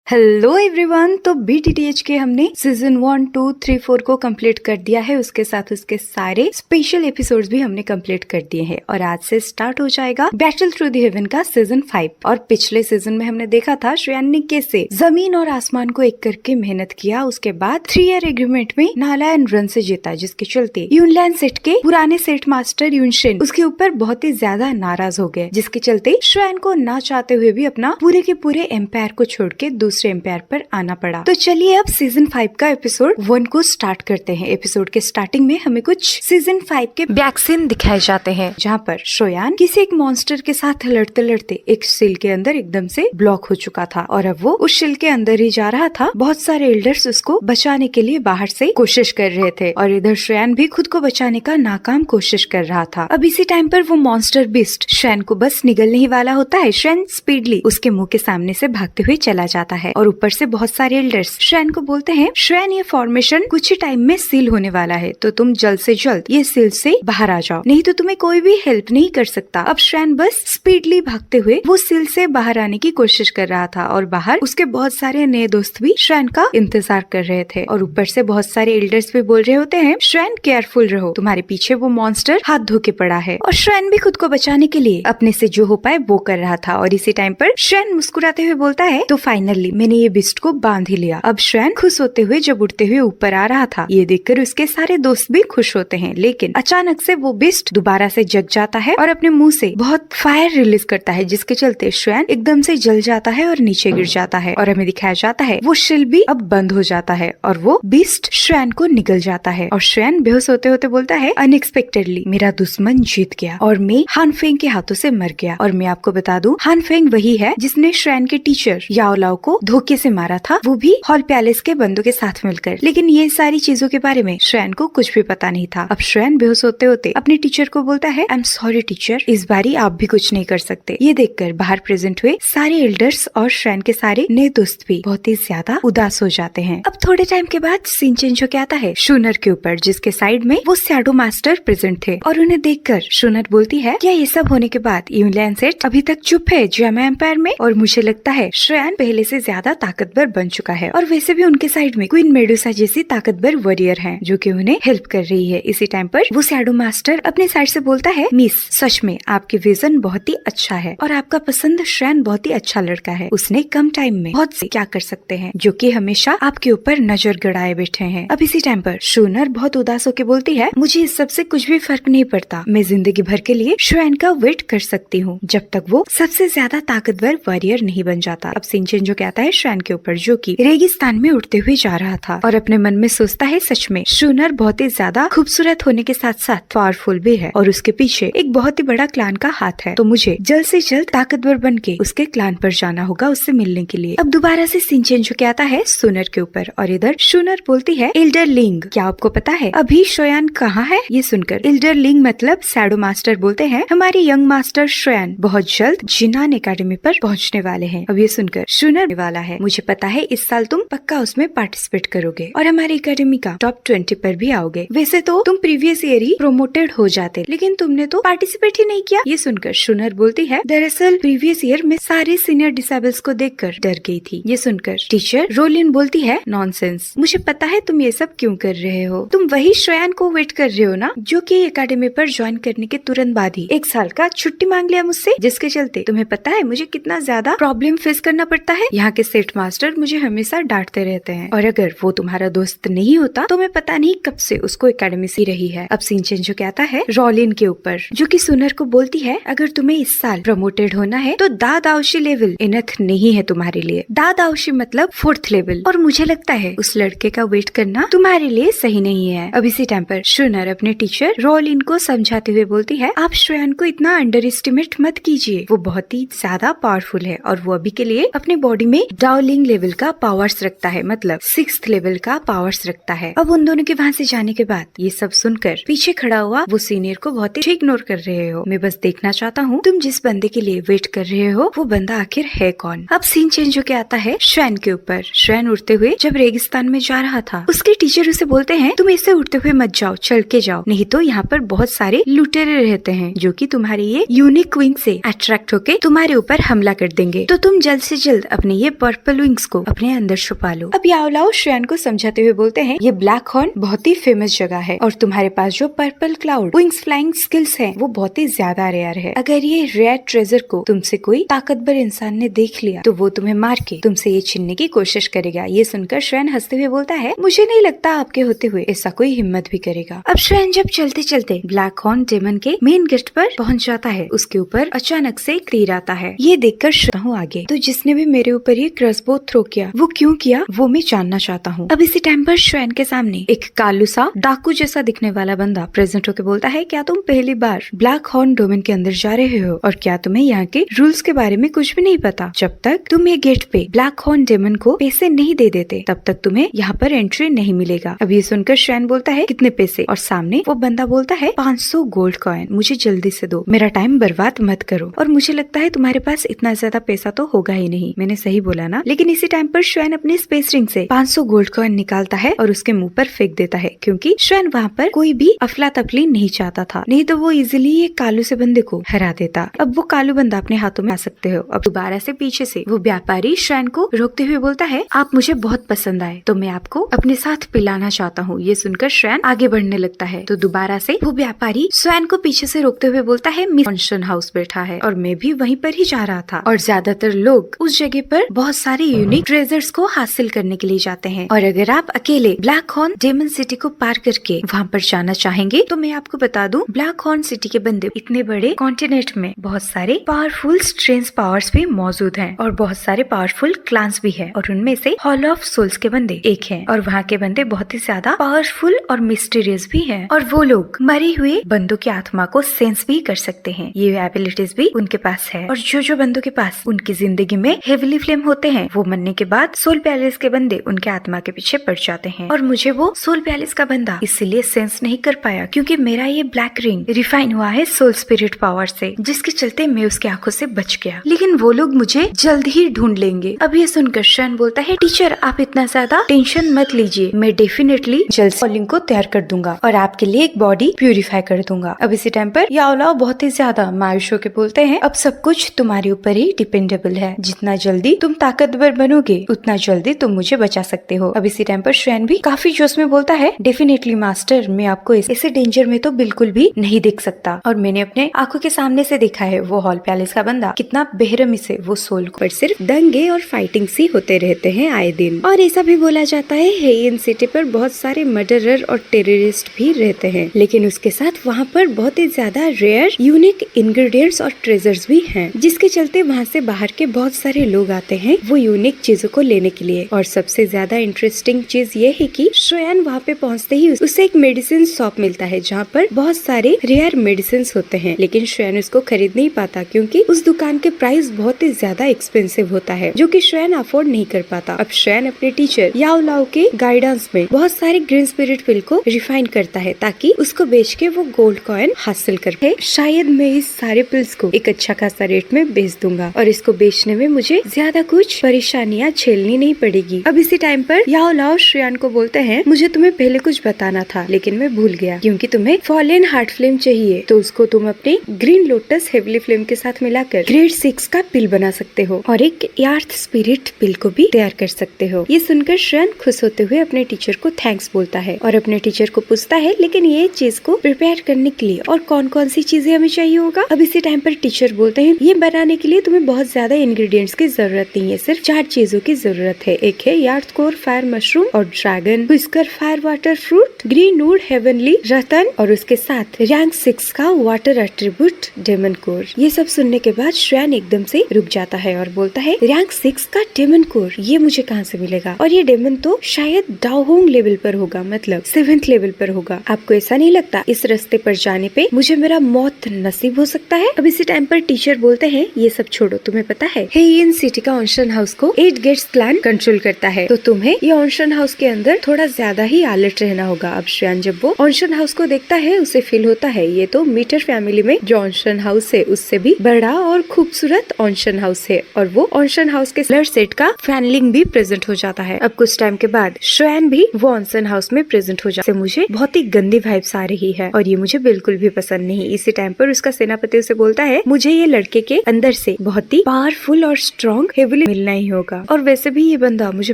Hello everyone. तो BTTH के हमने सीजन 1, 2, 3, 4 को कंप्लीट कर दिया है। उसके साथ उसके सारे स्पेशल एपिसोड्स भी हमने कंप्लीट कर दिए हैं और आज से स्टार्ट हो जाएगा बैटल थ्रू द हेवन का सीजन 5। और पिछले सीजन में हमने देखा था श्रेयान ने कैसे जमीन और आसमान को एक करके मेहनत किया। उसके बाद 3 ईयर एग्रीमेंट में नालायन रन से जीता, जिसके चलते यूनलैंड सेट के पुराने सेट मास्टर यूनशिन उसके ऊपर बहुत ही ज्यादा नाराज हो गए, जिसके चलते श्रेयान को ना चाहते हुए भी अपना पूरे के पूरे एम्पायर को छोड़ के दूसरे एम्पायर पर आना पड़ा। तो चलिए अब सीजन 5 का एपिसोड 1 को स्टार्ट करते हैं। एपिसोड के स्टार्टिंग में हमें कुछ सीजन 5 के बैक सीन दिखाए जाते हैं, जहाँ पर श्रेयान किसी एक मॉन्स्टर के साथ लड़ते लड़ते एक शिल के अंदर एकदम से ब्लॉक हो चुका था और अब वो उस शिल के अंदर ही जा रहा था। बहुत सारे एल्डर्स उसको बचाने के लिए बाहर से कोशिश कर रहे थे और इधर श्रेयान भी खुद को बचाने का नाकाम कोशिश कर रहा था। अब इसी टाइम पर वो मॉन्स्टर बीस्ट श्रेयान को बस निगलने ही वाला होता है। श्रेयान स्पीडली उसके मुंह के सामने से भागते हुए चला जाता है और ऊपर से बहुत सारे एल्डर्स श्रेयान को बोलते हैं, श्रेयान ये फॉर्मेशन कुछ ही टाइम में सील होने वाला है, तो तुम जल्द से जल्द ये सील से बाहर आ जाओ, नहीं तो तुम्हें कोई भी हेल्प नहीं कर सकता। अब श्रेयान बस स्पीडली भागते हुए वो सील से बाहर आने की कोशिश कर रहा था और बाहर उसके बहुत सारे नए दोस्त भी श्रेयान का इंतजार कर रहे थे और ऊपर से बहुत सारे एल्डर्स भी बोल रहे होते हैं, श्रेयान केयरफुल रहो, तुम्हारे पीछे वो मॉन्स्टर हाथ धो के पड़ा है। और श्रेयान भी खुद को बचाने के लिए अपने से जो हो पाए वो कर रहा था और इसी टाइम पर श्रेयान मुस्कुराते हुए बोलता है, तो फाइनली मैंने ये बिस्ट को बांध ही लिया। अब श्रेयान खुश होते हुए जब उड़ते हुए ऊपर आ रहा था, ये देखकर उसके सारे दोस्त भी खुश होते हैं, लेकिन अचानक से वो बिस्ट दोबारा से जग जाता है और अपने मुंह से बहुत फायर रिलीज करता है, जिसके चलते श्रेयान एकदम से जल जाता है और नीचे गिर जाता है और हमें दिखाया जाता है वो शिल भी अब बंद हो जाता है और वो बिस्ट श्रेयान को निगल जाता है और श्रेयान बेहोश होते होते बोलता है, अनएक्सपेक्टेडली मेरा दुश्मन जीत गया और मैं हान फेंग के हाथों से मर गया। और मैं आपको बता दूं, हान फेंग वही है जिसने श्रेयान के टीचर याओ लाओ को धोखे से मारा था, वो भी हॉल पैलेस के बंदों के साथ मिलकर। लेकिन ये सारी चीजों के बारे में श्रेयान को कुछ भी पता नहीं था। अब श्रेयान बेहोश होते होते अपने टीचर को बोलता है, आई एम सॉरी टीचर, इस बारी आप भी कुछ नहीं कर सकते। ये देखकर बाहर प्रेजेंट हुए सारे एल्डर्स और श्रेयान के सारे नए दोस्त भी बहुत ही ज्यादा उदास हो जाते हैं। अब थोड़े टाइम के बाद सीन चेंज हो के आता है शूनर के ऊपर, जिसके साइड में वो शैडो मास्टर प्रेजेंट थे और उन्हें देखकर शूनर बोलती है, क्या ये सब होने के बाद यूनलैंड सेट अभी तक चुप है जामा एम्पायर में? और मुझे लगता है श्रेयान पहले से ज्यादा ताकतवर बन चुका है और वैसे भी उनके साइड में क्वीन मेडुसा जैसी ताकतवर वॉरियर हैं, जो कि उन्हें हेल्प कर रही है। इसी टाइम पर वो शैडो मास्टर अपने साइड से बोलता है, मिस सच में आपकी विजन बहुत ही अच्छा है और आपका पसंद श्रेयान बहुत ही अच्छा लड़का है, उसने कम टाइम में बहुत से क्या कर सकते हैं, जो कि हमेशा आपके ऊपर नजर गड़ाए बैठे हैं। अब इसी टाइम पर शूनर बहुत उदास होकर बोलती है, मुझे इस सब से कुछ भी फर्क नहीं पड़ता, मैं जिंदगी भर के लिए श्रेयान का वेट कर सकती हूँ जब तक वो सबसे ज्यादा ताकतवर वॉरियर नहीं बन जाता। अब सीन चेंज हो के आता है श्रेयान के ऊपर, जो कि रेगिस्तान में उड़ते हुए जा रहा था और अपने मन में सोचता है, सच में शूनर बहुत ही ज्यादा खूबसूरत होने के साथ साथ पावरफुल भी है और उसके पीछे एक बहुत ही बड़ा क्लान का हाथ है, तो मुझे जल्द से जल्द ताकतवर बन के उसके क्लान पर जाना होगा उससे मिलने के लिए। अब दोबारा से सीन चेंज होके आता है शूनर के ऊपर और इधर शूनर बोलती है, एल्डर लिंग, क्या आपको पता है अभी श्रेयान कहाँ है? ये सुनकर एल्डर लिंग मतलब शैडो मास्टर बोलते हैं, हमारे यंग मास्टर श्रेयान बहुत जल्द जिनान एकेडमी पर पहुँचने वाले हैं। अब ये सुनकर शूनर वाला है, मुझे पता है इस साल तुम पक्का उसमें पार्टिसिपेट करोगे और हमारी एकेडमी का टॉप 20 पर भी आओगे। वैसे तो तुम प्रीवियस ईयर ही प्रोमोटेड हो जाते, लेकिन तुमने तो पार्टिसिपेट ही नहीं किया। ये सुनकर शूनर बोलती है, दरअसल प्रीवियस ईयर में सारे सीनियर डिसेबल्स को देखकर डर गई थी। ये सुनकर टीचर रोलिन बोलती है, नॉनसेंस, मुझे पता है तुम ये सब क्यों कर रहे हो, तुम वही श्रेयान को वेट कर रहे हो ना, जो कि एकेडमी पर ज्वाइन करने के तुरंत बाद ही 1 साल का छुट्टी मांग लिया मुझसे, जिसके चलते तुम्हें पता है मुझे कितना ज्यादा प्रॉब्लम फेस करना पड़ता है। यहाँ के सेट मास्टर मुझे हमेशा डांटते रहते हैं और अगर वो तुम्हारा दोस्त नहीं होता तो मैं पता नहीं कब से उसको एकेडमी से रही है। अब सीन चेंज हो के आता है रॉलिन के ऊपर, जो कि शूनर को बोलती है, अगर तुम्हें इस साल प्रमोटेड होना है तो दादाउशी लेवल इनफ नहीं है तुम्हारे लिए। दादाउशी मतलब 4th लेवल और मुझे लगता है उस लड़के का वेट करना तुम्हारे लिए सही नहीं है। अब इसी टाइम पर शूनर अपने टीचर रॉलिन को समझाते हुए बोलती है, आप श्रेयान को इतना अंडर एस्टिमेट मत कीजिए, वो बहुत ही ज्यादा पावरफुल है और वो अभी के लिए अपने बॉडी में डाउलिंग लेवल का पावर्स रखता है, मतलब 6th लेवल का पावर्स रखता है। अब उन दोनों के वहाँ से जाने के बाद ये सब सुनकर पीछे खड़ा हुआ वो सीनियर को बहुत ही इग्नोर कर रहे हो, मैं बस देखना चाहता हूँ तुम जिस बंदे के लिए वेट कर रहे हो वो बंदा आखिर है कौन। अब सीन चेंज होके आता है श्रेयान के ऊपर। श्रेयान उड़ते हुए जब रेगिस्तान में जा रहा था, उसके टीचर उसे बोलते हैं, तुम ऐसे उड़ते हुए मत जाओ, चल के जाओ, नहीं तो यहाँ पर बहुत सारे लुटेरे रहते हैं जो कि तुम्हारी ये यूनिक विंग से अट्रैक्ट होके तुम्हारे ऊपर हमला कर देंगे, तो तुम जल्द से जल्द अपने ये पर्पल विंग्स को अपने अंदर छुपा लो। अब याओलाओ श्रेयान को समझाते हुए बोलते हैं, ये ब्लैक हॉर्न बहुत ही फेमस जगह है और तुम्हारे पास जो purple cloud wings flying skills हैं वो बहुत ही ज्यादा रेयर है। अगर ये रेयर ट्रेजर को तुमसे कोई ताकतवर इंसान ने देख लिया तो वो तुम्हें मार के तुमसे ये छीनने की कोशिश करेगा। ये सुनकर श्रेयान हंसते हुए बोलता है, मुझे नहीं लगता आपके होते हुए ऐसा कोई हिम्मत भी करेगा। अब श्रेयान जब चलते चलते ब्लैक हॉर्न डेमन के मेन गेट पर पहुंच जाता है, उसके ऊपर अचानक से एक तीर आता है। ये देखकर हूँ आगे तो जिसने भी मेरे ऊपर ये क्रॉसबो थ्रो किया वो क्यों किया वो मैं जानना चाहता हूँ। अब इसी टाइम पर श्रेयान के सामने एक कालू सा डाकू जैसा दिखने वाला बंदा प्रेजेंट होकर बोलता है, क्या तुम पहली बार ब्लैक हॉर्न डोमेन के अंदर जा रहे हो और क्या तुम्हें यहाँ के रूल्स के बारे में कुछ भी नहीं पता? जब तक तुम ये गेट पे ब्लैक हॉर्न डेमन को पैसे नहीं दे देते तब तक तुम्हें यहाँ पर एंट्री नहीं मिलेगा। अब ये सुनकर श्रेयान बोलता है, कितने पैसे? और सामने वो बंदा बोलता है, 500 गोल्ड कॉइन, मुझे जल्दी से दो, मेरा टाइम बर्बाद मत करो। और मुझे लगता है तुम्हारे पास इतना ज्यादा पैसा तो होगा ही नहीं। मैंने सही बोला ना? लेकिन इसी टाइम पर श्रेयान अपने स्पेस रिंग से 500 गोल्ड कॉइन निकालता है और उसके मुंह पर फेंक देता है, क्योंकि श्रेयान वहाँ पर कोई भी अफला तफली नहीं चाहता था, नहीं तो वो इजिली ये कालू से बंदे को हरा देता। अब वो कालू बंदा अपने हाथों में आ सकते हो। अब दोबारा से पीछे से वो व्यापारी श्रेयान को रोकते हुए बोलता है, आप मुझे बहुत पसंद आए तो मैं आपको अपने साथ पिलाना चाहता हूँ। ये सुनकर श्रेयान आगे बढ़ने लगता है तो दोबारा से वो व्यापारी श्रेयान को पीछे से रोकते हुए बोलता है, मिस फंक्शन हाउस बैठा है और मैं भी वहीं पर ही जा रहा था और ज्यादातर लोग उस जगह पर बहुत सारे यूनिक ट्रेजर्स को हासिल करने के लिए जाते हैं और अगर आप अकेले ब्लैक हॉर्न डेमन सिटी को पार करके वहाँ पर जाना चाहेंगे तो मैं आपको बता दूं, ब्लैक हॉर्न सिटी के बंदे इतने बड़े कॉन्टिनेंट में बहुत सारे पावरफुल स्ट्रेंज पावर्स भी मौजूद हैं और बहुत सारे पावरफुल क्लान्स भी है और उनमें से हॉल ऑफ सोल्स के बंदे एक हैं और वहाँ के बंदे बहुत ही ज्यादा पावरफुल और मिस्टीरियस भी हैं और वो लोग मरे हुए बंदों की आत्मा को सेंस भी कर सकते हैं। ये एबिलिटीज भी उनके पास है और जो बंदों के पास उनकी जिंदगी में हेविली फ्लेम होते हैं वो मरने के बाद सोल पैलेस के बंदे उनके आत्मा के पीछे पड़ जाते हैं और मुझे वो सोल पैलेस का बंदा इसलिए सेंस नहीं कर पाया क्योंकि मेरा ये ब्लैक रिंग रिफाइन हुआ है सोल स्पिरिट पावर से, जिसके चलते मैं उसकी आंखों से बच गया। लेकिन वो लोग मुझे जल्द ही ढूंढ लेंगे। अब ये सुनकर श्रेयान बोलता है, टीचर आप इतना ज्यादा टेंशन मत लीजिए, मैं डेफिनेटली जल्द कॉलिंग को तैयार कर दूंगा और आपके लिए एक बॉडी प्यूरिफाई कर दूंगा। अब इसी टाइम पर याओलाओ बहुत ही ज्यादा मायूस होकर बोलते हैं, अब सब कुछ तुम्हारे ऊपर ही डिपेंडेबल है, जितना जल्दी तुम ताकतवर बनोगे उतना जल्दी तुम मुझे बचा सकते हो। अब इसी टाइम पर श्रेयान भी काफी जोश में बोलता है, डेफिनेटली मास्टर, मैं आपको ऐसे डेंजर में तो बिल्कुल भी नहीं देख सकता और मैंने अपने आंखों के सामने से देखा है वो हॉल पैलेस का बंदा कितना बेरहमी से वो सोल पर सिर्फ दंगे और फाइटिंग सी होते रहते हैं आए दिन। और ऐसा भी बोला जाता है हेयन सिटी पर बहुत सारे मर्डरर और टेररिस्ट भी रहते हैं, लेकिन उसके साथ वहाँ पर बहुत ही ज्यादा रेयर यूनिक इंग्रेडिएंट्स और ट्रेजर्स भी हैं, जिसके चलते वहाँ से बाहर के बहुत सारे लोग आते हैं वो यूनिक चीजों को लेने के लिए। और सबसे ज्यादा इंटरेस्टिंग चीज ये है कि श्रेयान वहाँ पे पहुँचते ही उसे एक मेडिसिन शॉप मिलता है जहाँ पर बहुत सारे रेयर मेडिसिन होते हैं, लेकिन श्रेयान उसको खरीद नहीं पाता क्योंकि उस दुकान के प्राइस बहुत ही ज्यादा एक्सपेंसिव होता है जो कि श्रेयान अफोर्ड नहीं कर पाता। अब श्रेयान अपने टीचर याओलाओ के गाइडेंस में बहुत सारे ग्रीन स्पिरिट पिल को रिफाइन करता है ताकि उसको बेच के वो गोल्ड कॉइन हासिल कर। शायद मैं इस सारे पिल्स को एक अच्छा खासा रेट में बेच दूंगा और इसको बेचने में मुझे ज्यादा कुछ परेशानियां झेलनी नहीं पड़ेगी। अब इसी टाइम पर याओलाओ श्रेयान को बोलते हैं, मुझे तुम्हें पहले कुछ बताना था लेकिन मैं भूल गया, क्योंकि तुम्हें फॉलन हार्ट फ्लेम चाहिए तो उसको तुम अपने ग्रीन लोटस हेवली फ्लेम के साथ मिलाकर ग्रेड 6 का पिल बना सकते हो और एक अर्थ स्पिरिट पिल को भी तैयार कर सकते हो। ये सुनकर श्रेयान खुश होते हुए अपने टीचर को थैंक्स बोलता है और अपने टीचर को पूछता है, लेकिन ये चीज को प्रिपेयर करने के लिए और कौन कौन सी चीजें हमें चाहिए होगा। अब इसी टाइम पर टीचर बोलते हैं, ये बनाने के लिए तुम्हें बहुत ज्यादा इंग्रेडिएंट्स की जरूरत नहीं है, सिर्फ 4 चीजों की जरूरत है। एक है यार्थ कोर फायर मशरूम और dragon whisker fire water fruit, green wood heavenly rattan और उसके साथ रैंक 6 का वाटर एट्रीब्यूट डेमन कोर। ये सब सुनने के बाद श्रेयान एकदम से रुक जाता है और बोलता है, रैंक 6 का डेमन कोर ये मुझे कहाँ से मिलेगा? और ये डेमन तो शायद डाओहोंग लेवल पर होगा, मतलब 7th लेवल पर होगा। आपको ऐसा नहीं लगता इस रास्ते पर जाने पे मुझे मेरा मौत नसीब हो सकता है? अब इसी टाइम पर टीचर बोलते हैं, ये सब छोड़ो, तुम्हें पता है हेयन सिटी का ऑन्शन हाउस को 8 गेट्स क्लैन कंट्रोल करता है, तो तुम्हें ये ऑन्शन हाउस के अंदर थोड़ा ज्यादा ही अलर्ट रहना होगा। अब श्रेयान जब वो ऑन्शन हाउस को देखता है उसे फील होता है ये तो मीटर फैमिली में जो ऑन्शन हाउस है उससे भी बड़ा और खूबसूरत ऑन्शन हाउस है और वो ऑन्शन हाउस के कलर सेट का फैनलिंग भी प्रेजेंट हो जाता है। अब कुछ टाइम के बाद श्रेयान भी वो ऑन्शन हाउस में प्रेजेंट हो जाता है। मुझे बहुत ही गंदी वाइब्स आ रही है और ये मुझे बिल्कुल भी पसंद नहीं। इसी टाइम पर उसका सेनापति उसे बोलता है, मुझे ये लड़के के अंदर से बहुत ही पावरफुल और स्ट्रॉन्ग हेवली मिलना ही होगा, और वैसे भी ये बंदा मुझे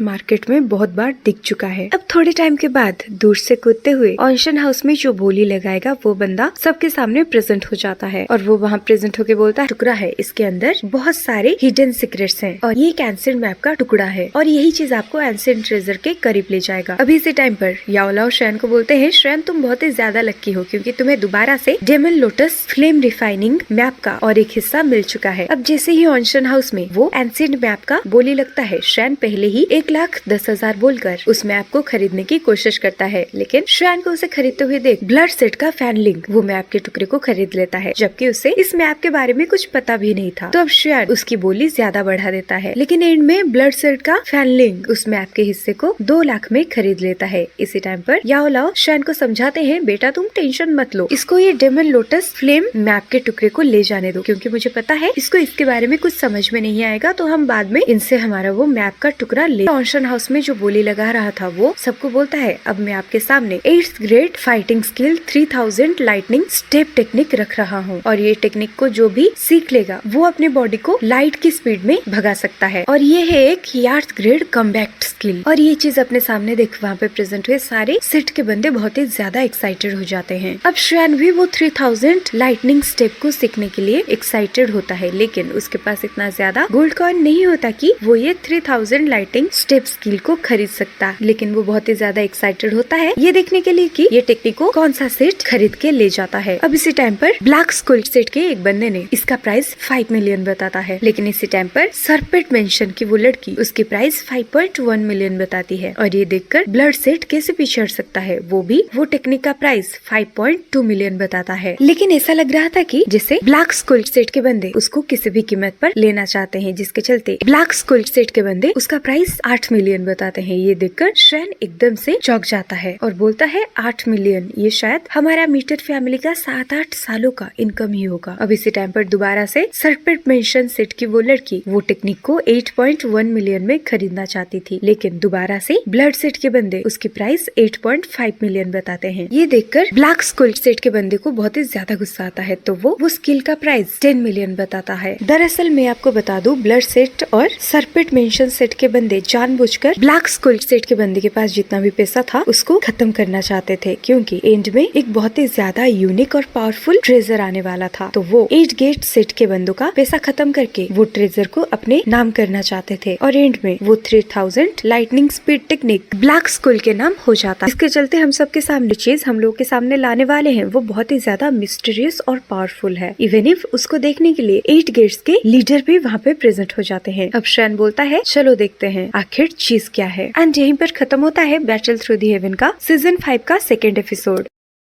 मार्केट में बहुत बार दिख चुका है। अब थोड़े टाइम के बाद दूर से कूदते हुए ऑडिशन हाउस में जो बोली लगाएगा वो बंदा सबके सामने प्रेजेंट हो जाता है, और वो वहाँ प्रेजेंट होके बोलता है, टुकड़ा है, इसके अंदर बहुत सारे हिडन सीक्रेट्स हैं और ये एक एंशिएंट मैप का टुकड़ा है और यही चीज आपको एंशिएंट ट्रेजर के करीब ले जाएगा। अभी इसी टाइम पर याओलाओ श्रेन को बोलते हैं, श्रेन तुम बहुत ही ज्यादा लक्की हो क्योंकि तुम्हें दोबारा से demon lotus flame refining map का और एक हिस्सा मिल चुका है। अब जैसे ही ऑडिशन हाउस में वो एंशिएंट मैप का बोली लगता है, श्रेन पहले ही 1,10,000 बोलकर उस मैप को खरीदने की कोशिश करता है, लेकिन श्रेन को उसे खरीदते हुए देख ब्लड सेट का फैनलिंग वो मैप के टुकड़े को खरीद लेता है, जबकि उसे इस मैप के बारे में कुछ पता भी नहीं था। तो अब श्रेन उसकी बोली ज्यादा बढ़ा देता है, लेकिन एंड में ब्लड सेट का फैनलिंग उस मैप के हिस्से को 2 लाख में खरीद लेता है। इसी टाइम पर याओलाओ श्रेन को समझाते हैं, बेटा तुम टेंशन मत लो, इसको ये डेमन लोटस फ्लेम मैप के टुकड़े को ले जाने दो, क्योंकि मुझे पता है इसको इसके बारे में कुछ समझ में नहीं आएगा, तो हम बाद में इनसे हमारा वो मैप का टुकड़ा ले। ऑडिशन हाउस में जो बोली लगा रहा था वो सबको बोलता है, अब मैं आपके सामने 8th grade fighting skill 3000 lightning step technique रख रहा हूँ, और ये टेक्निक को जो भी सीख लेगा वो अपने बॉडी को लाइट की स्पीड में भगा सकता है, और ये है एक 8th ग्रेड कम्बैक्ट स्किल। और ये चीज अपने सामने देख वहाँ पे प्रेजेंट हुए सारे सेट के बंदे बहुत ही ज्यादा एक्साइटेड हो जाते हैं। अब श्रेन भी वो 3000 लाइटनिंग स्टेप को सीखने के लिए एक्साइटेड होता है, लेकिन उसके पास इतना ज्यादा गोल्ड कॉइन नहीं होता कि वो ये 3000 लाइटिंग स्टेप स्किल को खरीद सकता, लेकिन वो बहुत ही ज्यादा एक्साइटेड होता है ये देखने के लिए कि ये टेक्निक को कौन सा सेट खरीद के ले जाता है। अब इसी टाइम पर ब्लैक स्कुल सेट के एक बंदे ने इसका प्राइस 5 मिलियन बताता है, लेकिन इसी टाइम पर सरपेट मेंशन की वो लड़की उसकी प्राइस 5.1 मिलियन बताती है, और ये देखकर ब्लड सेट कैसे पीछे हट सकता है, वो भी वो टेक्निक का प्राइस 5.2 मिलियन बताता है। लेकिन ऐसा लग रहा था कि जैसे ब्लैक स्कुल सेट के बंदे उसको किसी भी कीमत पर लेना चाहते हैं, जिसके चलते ब्लैक स्कुल सेट के बंदे उसका प्राइस 8 मिलियन बताते हैं। ये देखकर श्रेन एकदम से चौंक जाता है और बोलता है, 8 मिलियन, ये शायद हमारा मीटर फैमिली का 7-8 सालों का इनकम ही होगा। अब इसी टाइम पर दोबारा से सरपेट मेंशन सेट की वो लड़की वो टेक्निक को 8.1 मिलियन में खरीदना चाहती थी, लेकिन दोबारा से ब्लड सेट के बंदे उसकी प्राइस 8.5 मिलियन बताते हैं। ये देखकर ब्लैक स्कुल सेट के बंदे को बहुत ही ज्यादा गुस्सा आता है, तो वो स्किल का प्राइस 10 मिलियन बताता है। दरअसल मैं आपको बता दूं, ब्लड सेट और सरपेट मेंशन सेट के बंदे जानबूझकर ब्लैक स्कुल सेट के बंदे के पास जितना भी पैसा था उसको खत्म करना चाहते थे, क्योंकि एंड में एक बहुत ही ज्यादा यूनिक और पावरफुल ट्रेजर आने वाला था। तो वो 8 गेट सेट के बंदों का पैसा खत्म करके वो ट्रेजर को अपने नाम करना चाहते थे, और एंड में वो 3000 lightning speed technique black school के नाम हो जाता। इसके चलते हम सबके सामने चीज हम लोग के सामने लाने वाले हैं वो बहुत ही ज्यादा मिस्टीरियस और पावरफुल है। इवन इफ उसको देखने के लिए 8 गेट्स के लीडर भी वहाँ पे प्रेजेंट हो जाते हैं। अब श्रेन बोलता है, चलो देखते हैं आखिर चीज क्या है। एंड यहीं पर खत्म होता है बैटल थ्रू द हेवन का सीजन 5 का 2nd एपिसोड।